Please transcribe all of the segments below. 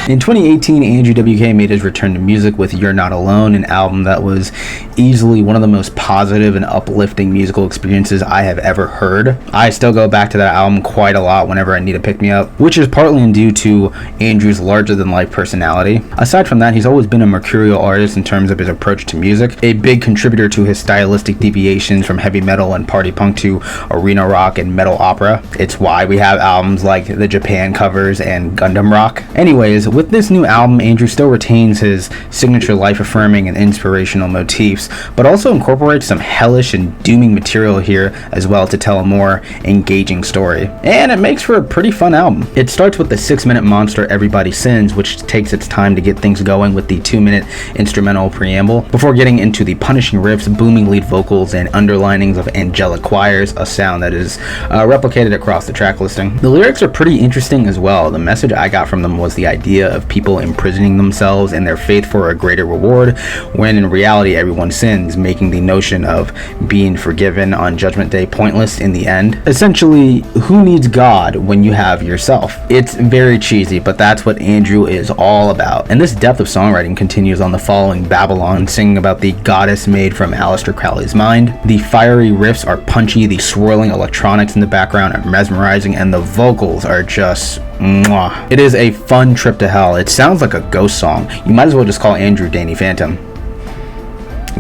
In 2018, Andrew WK made his return to music with You're Not Alone, an album that was easily one of the most positive and uplifting musical experiences I have ever heard. I still go back to that album quite a lot whenever I need a pick-me-up, which is partly due to Andrew's larger-than-life personality. Aside from that, he's always been a mercurial artist in terms of his approach to music, a big contributor to his stylistic deviations from heavy metal and party punk to arena rock and metal opera. It's why we have albums like the Japan covers and Gundam Rock. Anyways, with this new album, Andrew still retains his signature life-affirming and inspirational motifs, but also incorporates some hellish and dooming material here as well to tell a more engaging story. And it makes for a pretty fun album. It starts with the 6-minute monster Everybody Sins, which takes its time to get things going with the 2-minute instrumental preamble, before getting into the punishing riffs, booming lead vocals, and underlinings of angelic choirs, a sound that is replicated across the track listing. The lyrics are pretty interesting as well. The message I got from them was the idea of people imprisoning themselves in their faith for a greater reward, when in reality everyone sins, making the notion of being forgiven on Judgment Day pointless in the end. Essentially, who needs God when you have yourself? It's very cheesy, but that's what Andrew is all about. And this depth of songwriting continues on the following Babalon, singing about the goddess made from Aleister Crowley's mind. The fiery riffs are punchy, the swirling electronics in the background are mesmerizing, and the vocals are just mwah. It is a fun trip to hell. It sounds like a ghost song. You might as well just call Andrew Danny Phantom.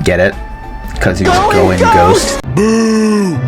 Get it? Because he was going ghost. Boo!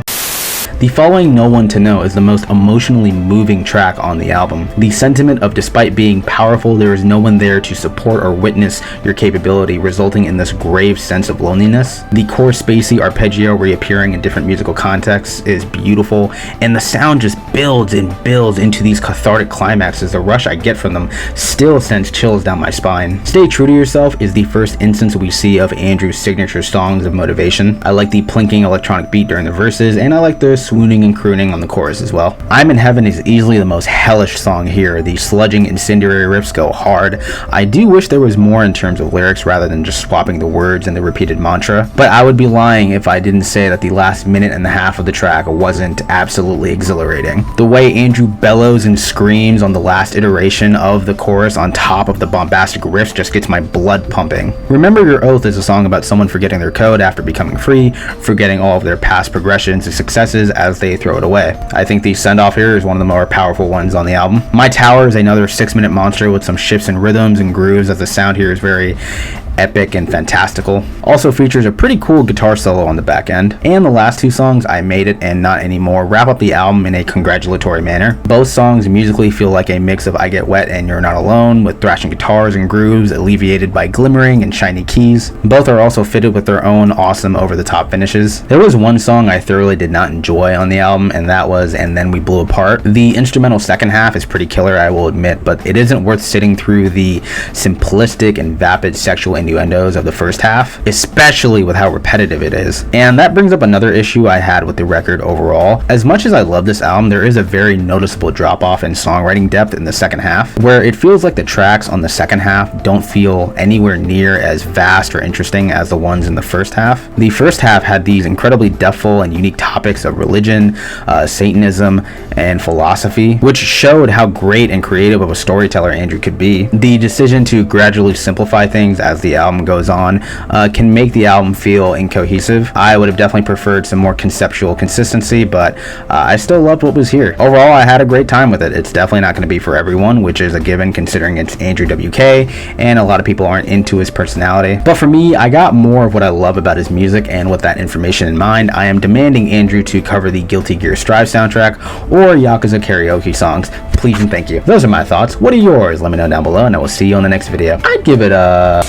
The following No One to Know is the most emotionally moving track on the album. The sentiment of despite being powerful, there is no one there to support or witness your capability, resulting in this grave sense of loneliness. The core spacey arpeggio reappearing in different musical contexts is beautiful, and the sound just builds and builds into these cathartic climaxes. The rush I get from them still sends chills down my spine. Stay True to Yourself is the first instance we see of Andrew's signature songs of motivation. I like the plinking electronic beat during the verses, and I like the swooning and crooning on the chorus as well. I'm in Heaven is easily the most hellish song here. The sludging incendiary riffs go hard. I do wish there was more in terms of lyrics rather than just swapping the words and the repeated mantra, but I would be lying if I didn't say that the last minute and a half of the track wasn't absolutely exhilarating. The way Andrew bellows and screams on the last iteration of the chorus on top of the bombastic riffs just gets my blood pumping. Remember Your Oath is a song about someone forgetting their code after becoming free, forgetting all of their past progressions and successes as they throw it away. I think the send-off here is one of the more powerful ones on the album. My Tower is another 6-minute monster with some shifts in rhythms and grooves, as the sound here is very epic and fantastical. Also features a pretty cool guitar solo on the back end. And the last two songs, I Made It and Not Anymore, wrap up the album in a congratulatory manner. Both songs musically feel like a mix of I Get Wet and You're Not Alone, with thrashing guitars and grooves alleviated by glimmering and shiny keys. Both are also fitted with their own awesome over-the-top finishes. There was one song I thoroughly did not enjoy on the album, and that was And Then We Blew Apart. The instrumental second half is pretty killer, I will admit, but it isn't worth sitting through the simplistic and vapid sexual innuendos of the first half, especially with how repetitive it is. And that brings up another issue I had with the record overall. As much as I love this album, there is a very noticeable drop-off in songwriting depth in the second half, where it feels like the tracks on the second half don't feel anywhere near as vast or interesting as the ones in the first half. The first half had these incredibly depthful and unique topics of religion, Satanism, and philosophy, which showed how great and creative of a storyteller Andrew could be. The decision to gradually simplify things as the album goes on can make the album feel incohesive. I would have definitely preferred some more conceptual consistency, but I still loved what was here. Overall, I had a great time with it. It's definitely not going to be for everyone, which is a given considering it's Andrew WK and a lot of people aren't into his personality. But for me, I got more of what I love about his music, and with that information in mind, I am demanding Andrew to cover the Guilty Gear Strive soundtrack or Yakuza karaoke songs. Please and thank you. Those are my thoughts. What are yours? Let me know down below, and I will see you on the next video. I'd give it a